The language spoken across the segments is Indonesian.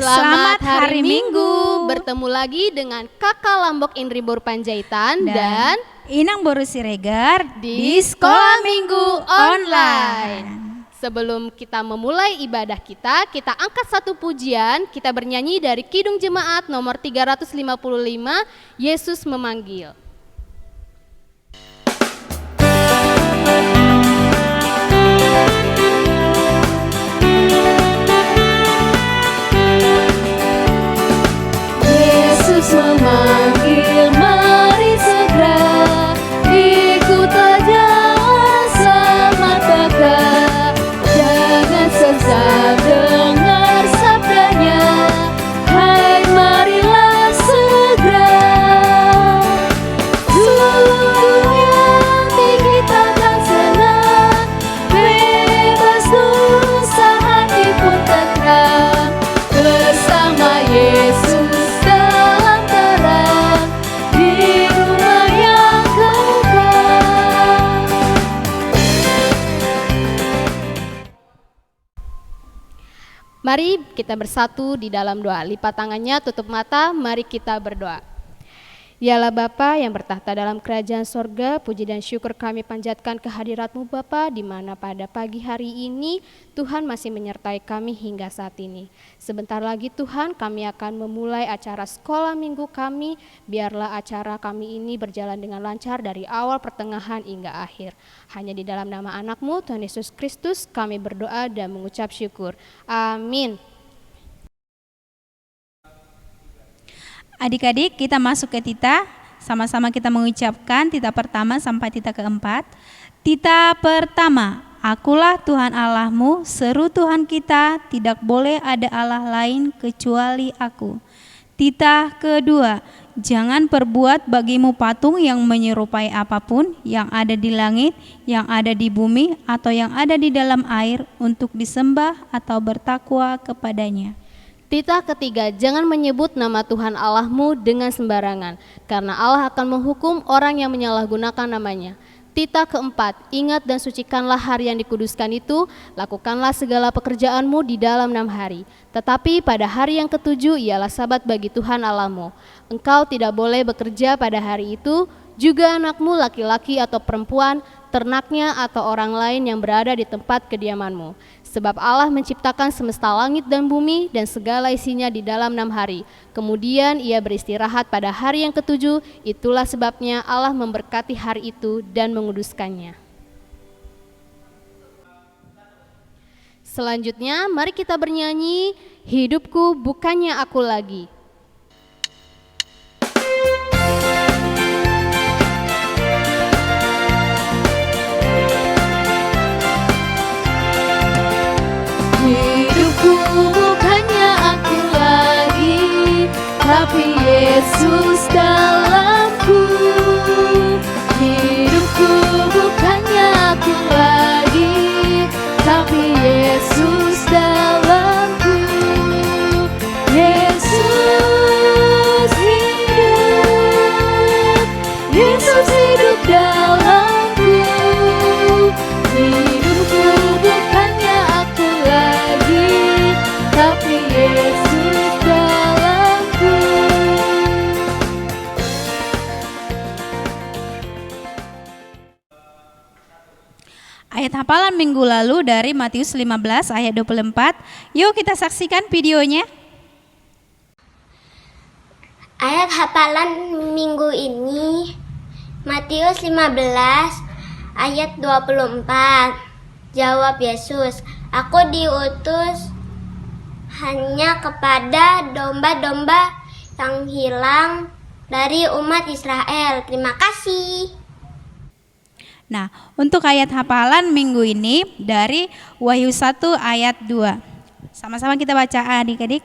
Selamat hari Minggu. Bertemu lagi dengan Kakak Lambok Indri Boru Panjaitan dan Inang Boru Siregar di Sekolah Minggu Online. Sebelum kita memulai ibadah kita angkat satu pujian, kita bernyanyi dari Kidung Jemaat nomor 355, Yesus Memanggil. Yesus memanggil, mari segera ikut aja selamat bakal. Jangan sesat dengar sabdanya, hai marilah segera. Sungguh yang tinggi takkan senang, bebas dosa hati pun tenang. Bersama Yesus mari kita bersatu di dalam doa. Lipat tangannya, tutup mata, mari kita berdoa. Yalah Bapa yang bertahta dalam kerajaan sorga, puji dan syukur kami panjatkan kehadirat-Mu Bapa, di mana pada pagi hari ini Tuhan masih menyertai kami hingga saat ini. Sebentar lagi Tuhan kami akan memulai acara sekolah minggu kami, biarlah acara kami ini berjalan dengan lancar dari awal, pertengahan hingga akhir. Hanya di dalam nama anak-Mu Tuhan Yesus Kristus kami berdoa dan mengucap syukur. Amin. Adik-adik, kita masuk ke tita. Sama-sama kita mengucapkan tita pertama sampai tita keempat. Tita pertama, akulah Tuhan Allahmu, seru Tuhan kita, tidak boleh ada Allah lain kecuali aku. Tita kedua, jangan perbuat bagimu patung yang menyerupai apapun yang ada di langit, yang ada di bumi, atau yang ada di dalam air untuk disembah atau bertakwa kepadanya. Tita ketiga, jangan menyebut nama Tuhan Allahmu dengan sembarangan, karena Allah akan menghukum orang yang menyalahgunakan namanya. Tita keempat, ingat dan sucikanlah hari yang dikuduskan itu, lakukanlah segala pekerjaanmu di dalam 6 hari. Tetapi pada hari yang ketujuh ialah sabat bagi Tuhan Allahmu. Engkau tidak boleh bekerja pada hari itu, juga anakmu laki-laki atau perempuan, ternaknya atau orang lain yang berada di tempat kediamanmu. Sebab Allah menciptakan semesta langit dan bumi dan segala isinya di dalam 6 hari. Kemudian ia beristirahat pada hari yang ketujuh, itulah sebabnya Allah memberkati hari itu dan menguduskannya. Selanjutnya mari kita bernyanyi, hidupku bukannya aku lagi. Hidupku bukannya aku lagi, tapi Yesus dalamku. Hidupku bukannya aku lagi, tapi Yesus dalamku. Yesus hidup, Yesus hidup dalamku. Hidupku bukannya aku lagi, tapi Yesus dalamku. Ayat hafalan minggu lalu dari Matius 15 ayat 24. Yuk kita saksikan videonya. Ayat hafalan minggu ini Matius 15 ayat 24. Jawab Yesus, aku diutus hanya kepada domba-domba yang hilang dari umat Israel. Terima kasih. Nah, untuk ayat hafalan minggu ini dari Wahyu 1 ayat 2. Sama-sama kita baca adik-adik.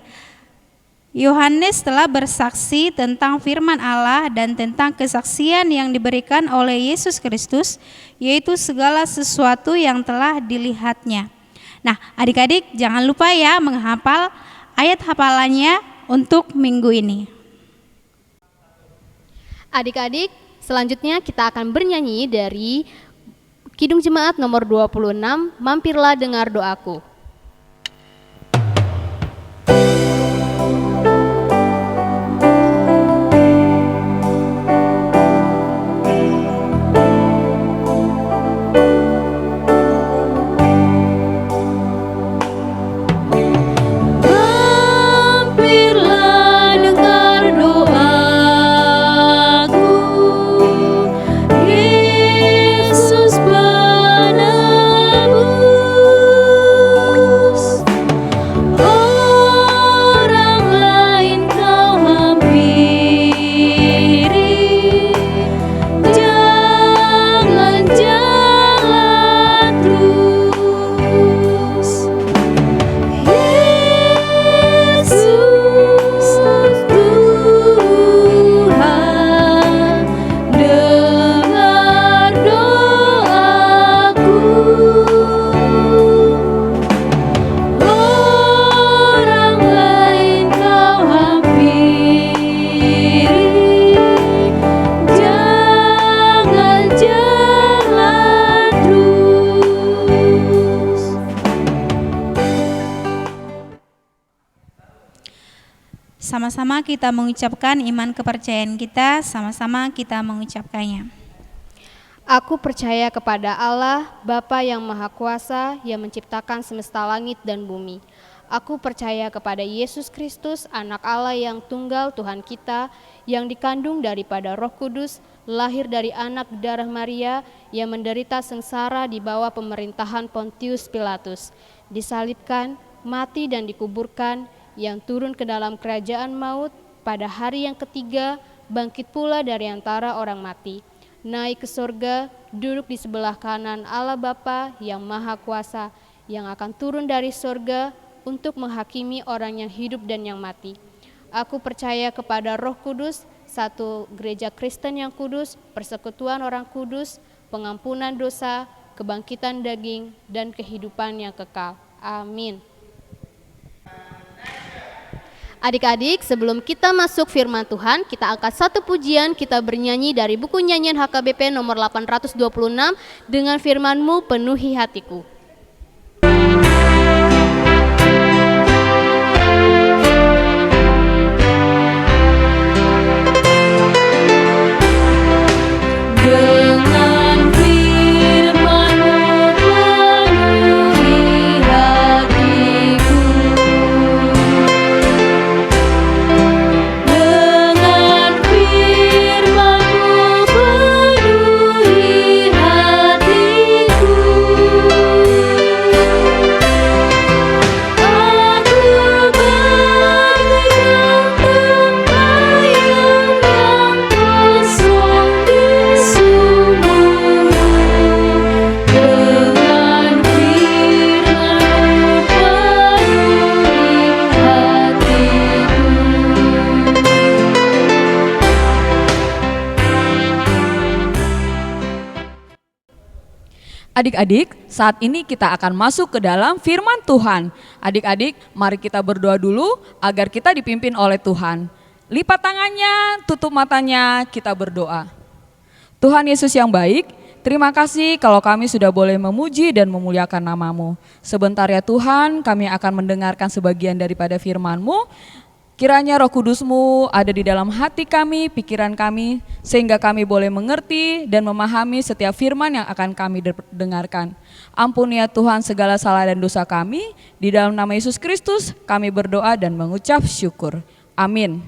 Yohanes telah bersaksi tentang firman Allah dan tentang kesaksian yang diberikan oleh Yesus Kristus, yaitu segala sesuatu yang telah dilihatnya. Nah, adik-adik jangan lupa ya menghafal ayat hafalannya untuk minggu ini. Adik-adik, selanjutnya kita akan bernyanyi dari Kidung Jemaat nomor 26, Mampirlah Dengar Doaku. Sama-sama kita mengucapkan iman kepercayaan kita, sama-sama kita mengucapkannya. Aku percaya kepada Allah, Bapa yang Maha Kuasa, yang menciptakan semesta langit dan bumi. Aku percaya kepada Yesus Kristus, Anak Allah yang tunggal Tuhan kita, yang dikandung daripada Roh Kudus, lahir dari anak darah Maria, yang menderita sengsara di bawah pemerintahan Pontius Pilatus, disalibkan, mati dan dikuburkan, yang turun ke dalam kerajaan maut, pada hari yang ketiga, bangkit pula dari antara orang mati, naik ke sorga, duduk di sebelah kanan Allah Bapa yang Maha Kuasa, yang akan turun dari sorga untuk menghakimi orang yang hidup dan yang mati. Aku percaya kepada Roh Kudus, satu gereja Kristen yang kudus, persekutuan orang kudus, pengampunan dosa, kebangkitan daging, dan kehidupan yang kekal. Amin. Adik-adik, sebelum kita masuk firman Tuhan, kita angkat satu pujian, kita bernyanyi dari buku nyanyian HKBP nomor 826 dengan firman-Mu penuhi hatiku. Adik-adik, saat ini kita akan masuk ke dalam firman Tuhan. Adik-adik, mari kita berdoa dulu agar kita dipimpin oleh Tuhan. Lipat tangannya, tutup matanya, kita berdoa. Tuhan Yesus yang baik, terima kasih kalau kami sudah boleh memuji dan memuliakan nama-Mu. Sebentar ya Tuhan, kami akan mendengarkan sebagian daripada firman-Mu. Kiranya Roh Kudus-Mu ada di dalam hati kami, pikiran kami, sehingga kami boleh mengerti dan memahami setiap firman yang akan kami dengarkan. Ampuni ya Tuhan segala salah dan dosa kami, di dalam nama Yesus Kristus kami berdoa dan mengucap syukur. Amin.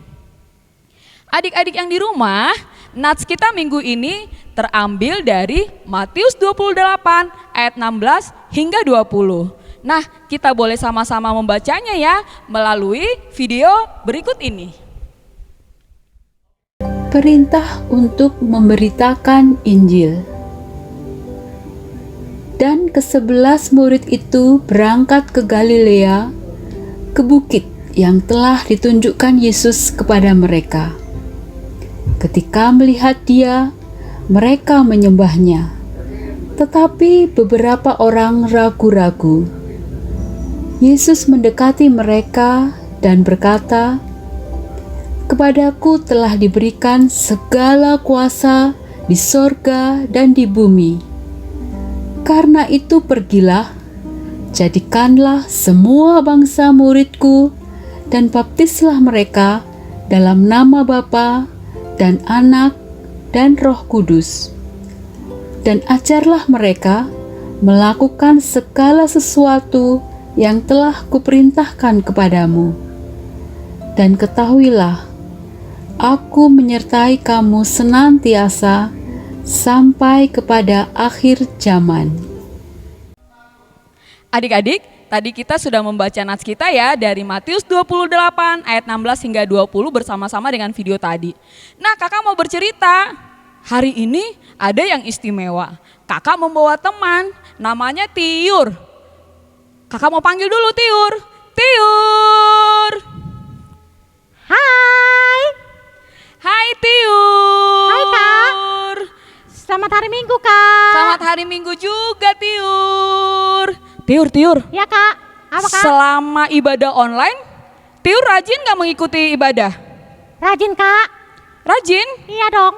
Adik-adik yang di rumah, nats kita minggu ini terambil dari Matius 28 ayat 16 hingga 20. Nah, kita boleh sama-sama membacanya ya melalui video berikut ini. Perintah untuk memberitakan Injil. Dan ke-11 murid itu berangkat ke Galilea, ke bukit yang telah ditunjukkan Yesus kepada mereka. Ketika melihat Dia, mereka menyembahnya. Tetapi beberapa orang ragu-ragu. Yesus mendekati mereka dan berkata, "Kepadaku telah diberikan segala kuasa di sorga dan di bumi. Karena itu pergilah, jadikanlah semua bangsa muridku dan baptislah mereka dalam nama Bapa dan Anak dan Roh Kudus. Dan ajarlah mereka melakukan segala sesuatu yang telah kuperintahkan kepadamu. Dan ketahuilah, aku menyertai kamu senantiasa sampai kepada akhir zaman." Adik-adik, tadi kita sudah membaca nats kita ya dari Matius 28 ayat 16 hingga 20 bersama-sama dengan video tadi. Nah, kakak mau bercerita. Hari ini ada yang istimewa. Kakak membawa teman, namanya Tiur. Kakak mau panggil dulu Tiur. Tiur. Hai. Hai Tiur. Hai Kak. Selamat hari Minggu Kak. Selamat hari Minggu juga Tiur. Tiur. Ya Kak. Apa Kak? Selama ibadah online, Tiur rajin gak mengikuti ibadah? Rajin Kak. Rajin? Iya dong.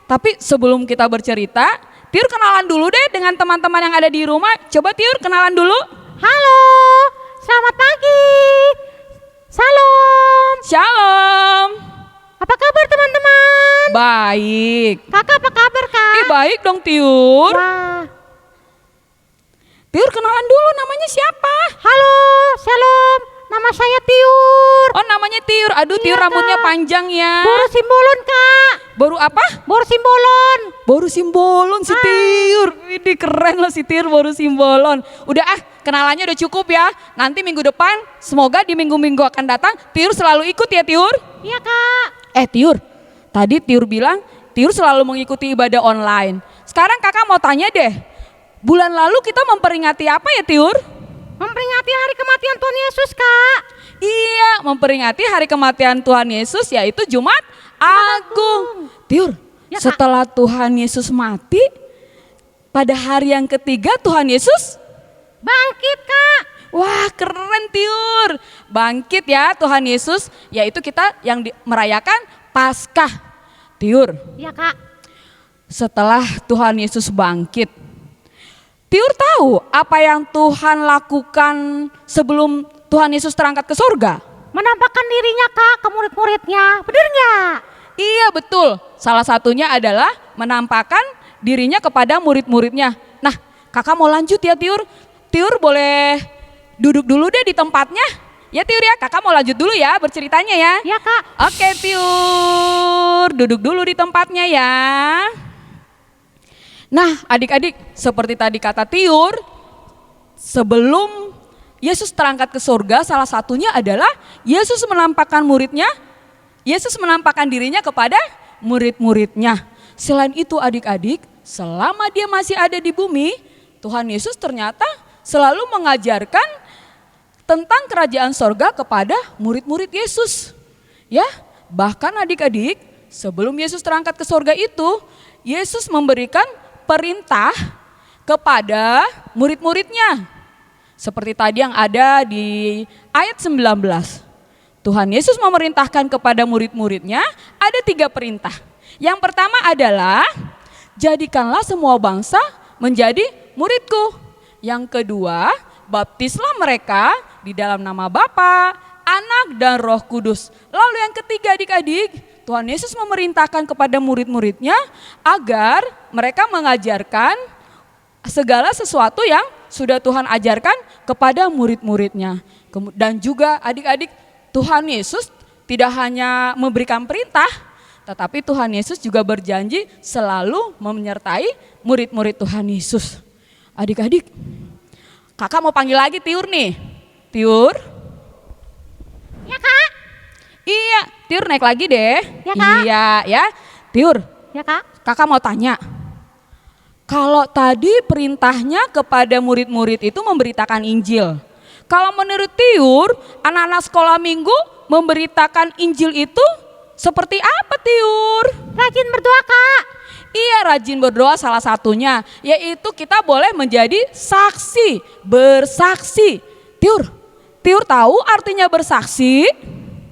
Tapi sebelum kita bercerita, Tiur kenalan dulu deh dengan teman-teman yang ada di rumah. Coba Tiur kenalan dulu. Halo. Selamat pagi. Salam. Shalom. Apa kabar teman-teman? Baik. Kakak apa kabar kak? Baik dong Tiur. Wah. Tiur kenalan dulu, namanya siapa? Halo, shalom. Nama saya Tiur. Oh namanya Tiur. Aduh Tiur Iya, rambutnya Kak. panjang ya. Boru Simbolon kak. Baru apa? Boru Simbolon. Baru Simbolon si Tiur. Ini keren loh si Tiur baru Simbolon. Udah kenalannya udah cukup ya. Nanti minggu depan semoga di minggu-minggu akan datang Tiur selalu ikut ya Tiur. Iya kak. Tiur, tadi Tiur bilang Tiur selalu mengikuti ibadah online. Sekarang kakak mau tanya deh. Bulan lalu kita memperingati apa ya Tiur? Memperingati hari kematian Tuhan Yesus kak. Iya, memperingati hari kematian Tuhan Yesus yaitu Jumat Agung. Tiur, Ya, Kak. setelah Tuhan Yesus mati, pada hari yang ketiga Tuhan Yesus Bangkit kak. wah keren Tiur. Bangkit ya Tuhan Yesus, yaitu kita yang merayakan Paskah. Tiur, Iya kak. setelah Tuhan Yesus bangkit, Tiur tahu apa yang Tuhan lakukan sebelum Tuhan Yesus terangkat ke surga? Menampakkan dirinya kak ke murid-muridnya. Bener nggak? Iya betul, salah satunya adalah menampakkan dirinya kepada murid-muridnya. Nah kakak mau lanjut ya Tiur. Tiur boleh duduk dulu deh di tempatnya. Ya Tiur ya, kakak mau lanjut dulu ya berceritanya ya. Iya kak. Oke Tiur, duduk dulu di tempatnya ya. Nah adik-adik, seperti tadi kata Tiur, sebelum Yesus terangkat ke surga, salah satunya adalah Yesus menampakkan dirinya kepada murid-muridnya. Selain itu adik-adik, selama dia masih ada di bumi, Tuhan Yesus ternyata selalu mengajarkan tentang kerajaan sorga kepada murid-murid Yesus. Ya, bahkan adik-adik, sebelum Yesus terangkat ke sorga itu, Yesus memberikan perintah kepada murid-muridnya. Seperti tadi yang ada di ayat 19. Tuhan Yesus memerintahkan kepada murid-muridnya ada 3 perintah. Yang pertama adalah jadikanlah semua bangsa menjadi muridku. Yang kedua, baptislah mereka di dalam nama Bapa, Anak dan Roh Kudus. Lalu yang ketiga adik-adik, Tuhan Yesus memerintahkan kepada murid-muridnya agar mereka mengajarkan segala sesuatu yang sudah Tuhan ajarkan kepada murid-muridnya. Dan juga adik-adik, Tuhan Yesus tidak hanya memberikan perintah, tetapi Tuhan Yesus juga berjanji selalu menyertai murid-murid Tuhan Yesus. Adik-adik, kakak mau panggil lagi Tiur nih. Tiur? Ya kak. Iya, Tiur naik lagi deh. Ya, Kak. Iya ya. Tiur, Ya kak. kakak mau tanya. Kalau tadi perintahnya kepada murid-murid itu memberitakan Injil. Kalau menurut Tiur, anak-anak sekolah minggu memberitakan Injil itu seperti apa Tiur? Rajin berdoa kak. Iya, rajin berdoa salah satunya, yaitu kita boleh menjadi saksi, bersaksi. Tiur tahu artinya bersaksi?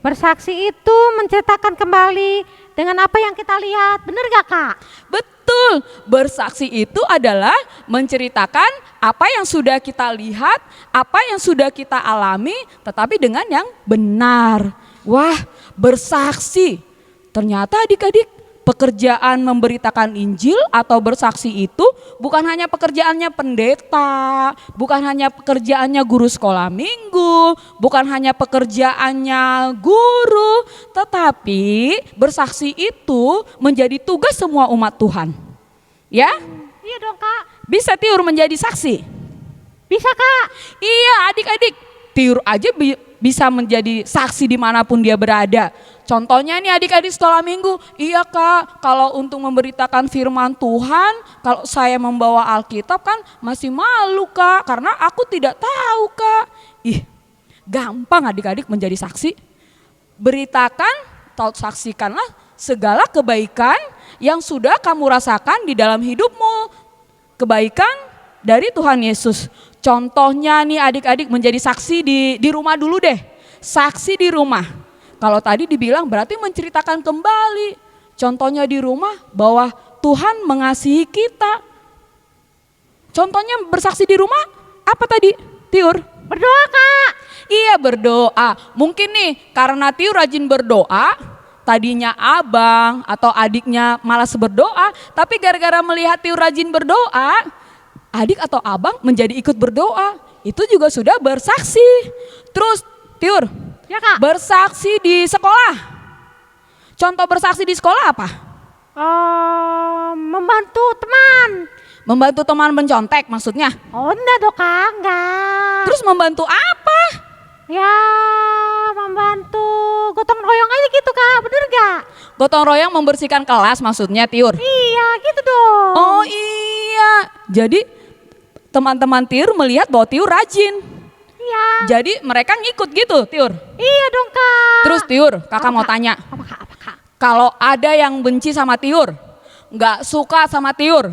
Bersaksi itu menceritakan kembali dengan apa yang kita lihat. Bener gak kak? Betul, bersaksi itu adalah menceritakan apa yang sudah kita lihat, apa yang sudah kita alami, tetapi dengan yang benar. Wah, bersaksi. Ternyata adik-adik, pekerjaan memberitakan Injil atau bersaksi itu bukan hanya pekerjaannya pendeta, bukan hanya pekerjaannya guru sekolah minggu, bukan hanya pekerjaannya guru, tetapi bersaksi itu menjadi tugas semua umat Tuhan. Ya, Iya dong kak. bisa Tiur menjadi saksi? Bisa kak. Iya adik-adik, Tiur aja bisa menjadi saksi dimanapun dia berada. Contohnya nih adik-adik sekolah minggu, iya kak, kalau untuk memberitakan firman Tuhan, kalau saya membawa Alkitab kan masih malu kak, karena aku tidak tahu kak. Ih, gampang adik-adik menjadi saksi. Beritakan atau saksikanlah segala kebaikan yang sudah kamu rasakan di dalam hidupmu. Kebaikan dari Tuhan Yesus. Contohnya nih adik-adik menjadi saksi di rumah dulu deh. Saksi di rumah. Kalau tadi dibilang berarti menceritakan kembali. Contohnya di rumah bahwa Tuhan mengasihi kita. Contohnya bersaksi di rumah apa tadi Tiur? Berdoa, Kak. Iya, berdoa. Mungkin nih karena Tiur rajin berdoa, tadinya abang atau adiknya malas berdoa, tapi gara-gara melihat Tiur rajin berdoa, adik atau abang menjadi ikut berdoa. Itu juga sudah bersaksi. Terus Tiur, Ya, Kak. bersaksi di sekolah. Contoh bersaksi di sekolah apa? Membantu teman. Membantu teman mencontek maksudnya. Oh, enggak dong, Kak. Enggak. Terus membantu apa? Ya, membantu gotong royong aja gitu, Kak. Bener gak? Gotong royong membersihkan kelas maksudnya, Tiur. Iya, gitu dong. Oh iya, jadi teman-teman Tiur melihat bahwa Tiur rajin. Iya. Jadi mereka ngikut gitu, Tiur. Iya dong, Kak. Terus Tiur, kakak Apa, mau Kak? tanya. Apa, Kak? Apa, Kak? Kalau ada yang benci sama Tiur, nggak suka sama Tiur,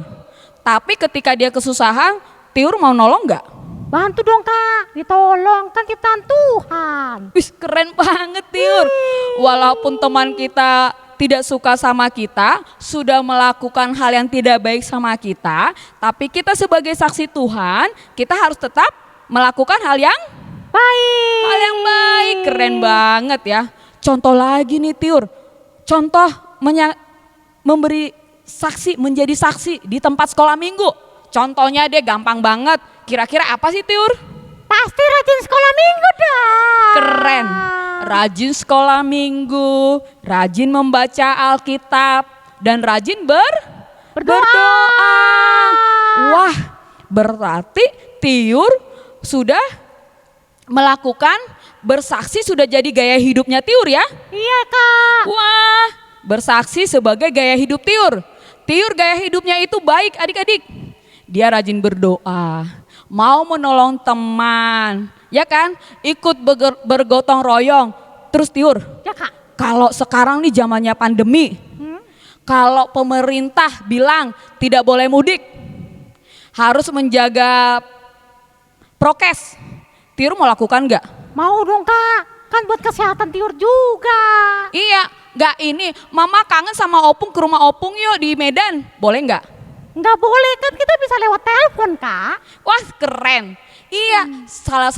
tapi ketika dia kesusahan, Tiur mau nolong nggak? Bantu dong, Kak. Ditolong, kan ciptaan Tuhan. Wih, keren banget Tiur. Walaupun teman kita tidak suka sama kita, sudah melakukan hal yang tidak baik sama kita, tapi kita sebagai saksi Tuhan, kita harus tetap melakukan hal yang Baik. hal yang baik. Keren banget ya. Contoh lagi nih Tiur. Contoh memberi saksi, menjadi saksi di tempat sekolah minggu. Contohnya dia gampang banget. Kira-kira apa sih Tiur? Pasti rajin sekolah minggu dah. Keren. Rajin sekolah minggu, rajin membaca Alkitab, dan rajin berdoa. Wah, berarti Tiur sudah melakukan bersaksi, sudah jadi gaya hidupnya Tiur ya? Iya, Kak. Wah, bersaksi sebagai gaya hidup Tiur. Tiur gaya hidupnya itu baik adik-adik. Dia rajin berdoa, mau menolong teman, ya kan? Ikut bergotong royong. Terus Tiur, Ya, Kak. kalau sekarang nih zamannya pandemi, kalau pemerintah bilang tidak boleh mudik, harus menjaga prokes, Tiur mau lakukan nggak? Mau dong, Kak. Kan buat kesehatan Tiur juga. Iya, nggak ini, mama kangen sama Opung, ke rumah Opung yuk di Medan, boleh nggak? Nggak boleh, kan kita bisa lewat telepon, Kak. Wah keren, iya salah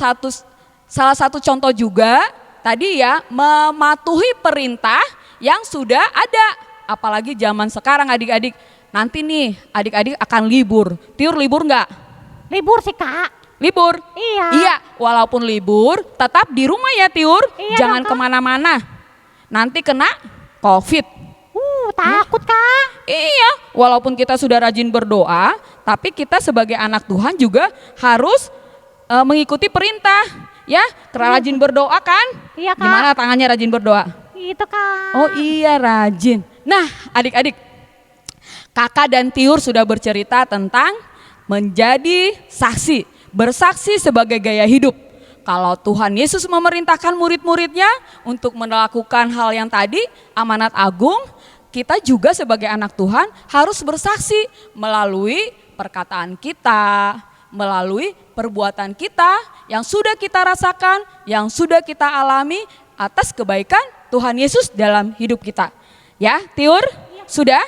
satu contoh juga tadi ya, mematuhi perintah yang sudah ada. Apalagi zaman sekarang adik-adik, nanti nih adik-adik akan libur. Tiur libur nggak? Libur sih, Kak. Libur? Iya. Iya, walaupun libur tetap di rumah ya Tiur, Iya jangan dong, Kak. kemana-mana. Nanti kena COVID. Takut, Kak. Iya, walaupun kita sudah rajin berdoa, tapi kita sebagai anak Tuhan juga harus mengikuti perintah. Ya, rajin berdoa kan? Iya, Kak. Gimana tangannya rajin berdoa? Itu, Kak. Oh iya, rajin. Nah, adik-adik, kakak dan Tiur sudah bercerita tentang menjadi saksi, bersaksi sebagai gaya hidup. Kalau Tuhan Yesus memerintahkan murid-muridnya untuk melakukan hal yang tadi, amanat agung, kita juga sebagai anak Tuhan harus bersaksi melalui perkataan kita, melalui perbuatan kita yang sudah kita rasakan, yang sudah kita alami atas kebaikan Tuhan Yesus dalam hidup kita. Ya, Tiur, sudah?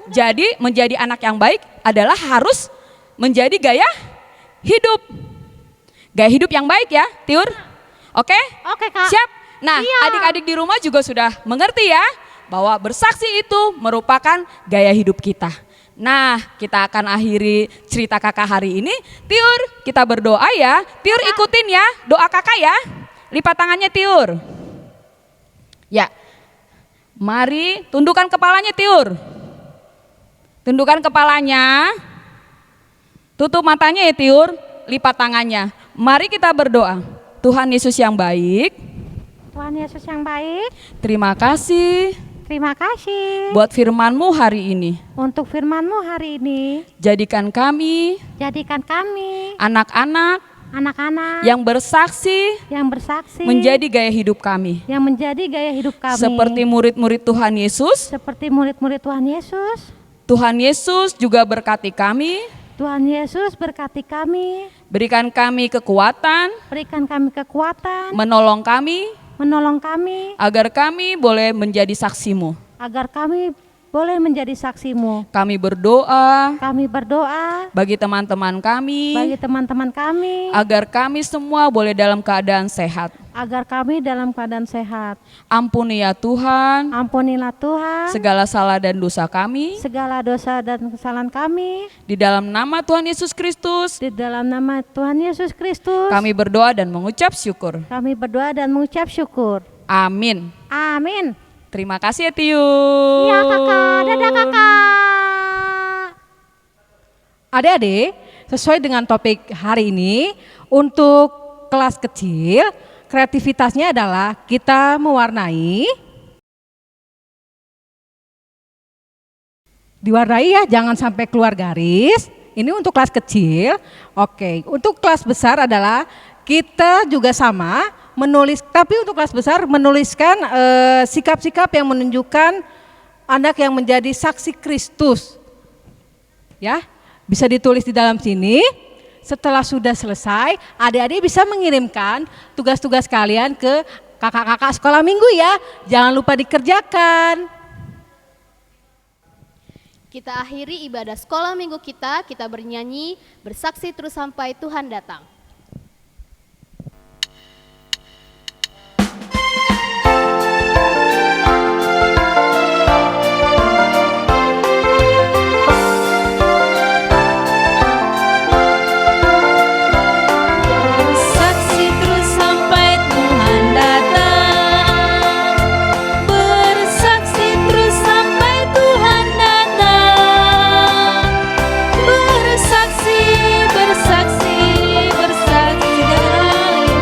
Jadi menjadi anak yang baik adalah harus menjadi gaya hidup. Gaya hidup yang baik ya, Tiur. Oke? Oke, Kak. Siap? Nah, Iya. adik-adik di rumah juga sudah mengerti ya, bahwa bersaksi itu merupakan gaya hidup kita. Nah, kita akan akhiri cerita kakak hari ini. Tiur, kita berdoa ya. Tiur ikutin ya, doa kakak ya. Lipat tangannya Tiur. Ya, mari tundukkan kepalanya Tiur. Tundukkan kepalanya. Tutup matanya ya Tiur, lipat tangannya. Mari kita berdoa. Tuhan Yesus yang baik, Tuhan Yesus yang baik, terima kasih terima kasih buat firman-Mu hari ini. untuk firman-Mu hari ini. Jadikan kami Jadikan kami anak-anak anak-anak yang bersaksi yang bersaksi, menjadi gaya hidup kami. yang menjadi gaya hidup kami. Seperti murid-murid Tuhan Yesus, Seperti murid-murid Tuhan Yesus. Tuhan Yesus juga berkati kami, Tuhan Yesus berkati kami, berikan kami kekuatan, berikan kami kekuatan, menolong kami, menolong kami, agar kami boleh menjadi saksi-Mu. agar kami boleh menjadi saksimu. Kami berdoa Kami berdoa bagi teman-teman kami, bagi teman-teman kami, agar kami semua boleh dalam keadaan sehat. agar kami dalam keadaan sehat. Ampuni ya Tuhan Ampunilah Tuhan segala salah dan dosa kami. segala dosa dan kesalahan kami. Di dalam nama Tuhan Yesus Kristus, Di dalam nama Tuhan Yesus Kristus, kami berdoa dan mengucap syukur. kami berdoa dan mengucap syukur. Amin. Amin. Terima kasih ya Tiun. Iya kakak, dadah kakak. Adik-adik, sesuai dengan topik hari ini, untuk kelas kecil, kreativitasnya adalah kita diwarnai ya, jangan sampai keluar garis. Ini untuk kelas kecil. Oke, untuk kelas besar adalah kita juga sama menulis, tapi untuk kelas besar menuliskan sikap-sikap yang menunjukkan anak yang menjadi saksi Kristus. Ya, bisa ditulis di dalam sini. Setelah sudah selesai, adik-adik bisa mengirimkan tugas-tugas kalian ke kakak-kakak sekolah minggu ya. Jangan lupa dikerjakan. Kita akhiri ibadah sekolah minggu kita bernyanyi bersaksi terus sampai Tuhan datang. Saksi terus sampai Tuhan datang. Bersaksi terus sampai Tuhan datang. Bersaksi, bersaksi, bersaksi, haleluya.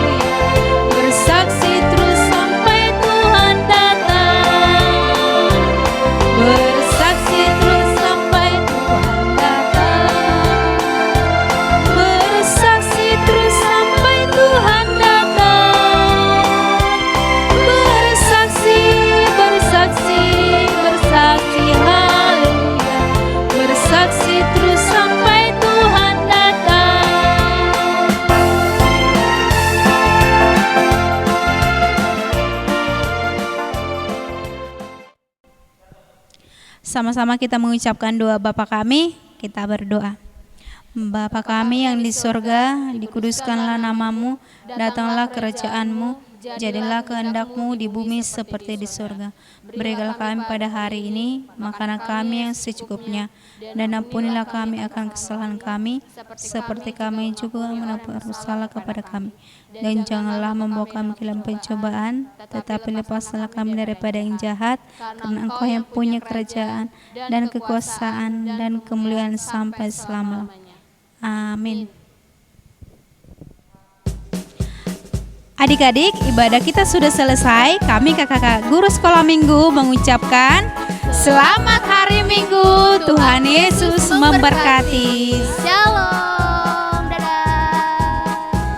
Bersaksi terus sampai Tuhan datang. Bersaksi terus sampai Tuhan datang. Bersaksi terus sampai Tuhan datang. Bersaksi, bersaksi, bersaksi, haleluya. Bersaksi terus sampai Tuhan datang. Sama-sama kita mengucapkan doa Bapa kami, kita berdoa. Bapa kami yang di sorga, dikuduskanlah namamu, datanglah kerajaanmu, jadilah kehendak-Mu di bumi seperti di sorga. Berikanlah kami pada hari ini makanan kami yang secukupnya, dan ampunilah kami akan kesalahan kami, seperti kami juga mengampuni bersalah kepada kami. Dan janganlah membawa kami ke dalam pencobaan, tetapi lepaskanlah kami daripada yang jahat, karena Engkau yang punya kerajaan, dan kekuasaan, dan kemuliaan sampai selama-lamanya. Amin. Adik-adik, ibadah kita sudah selesai. Kami kakak-kakak guru sekolah minggu mengucapkan selamat hari Minggu. Tuhan Yesus memberkati. Shalom.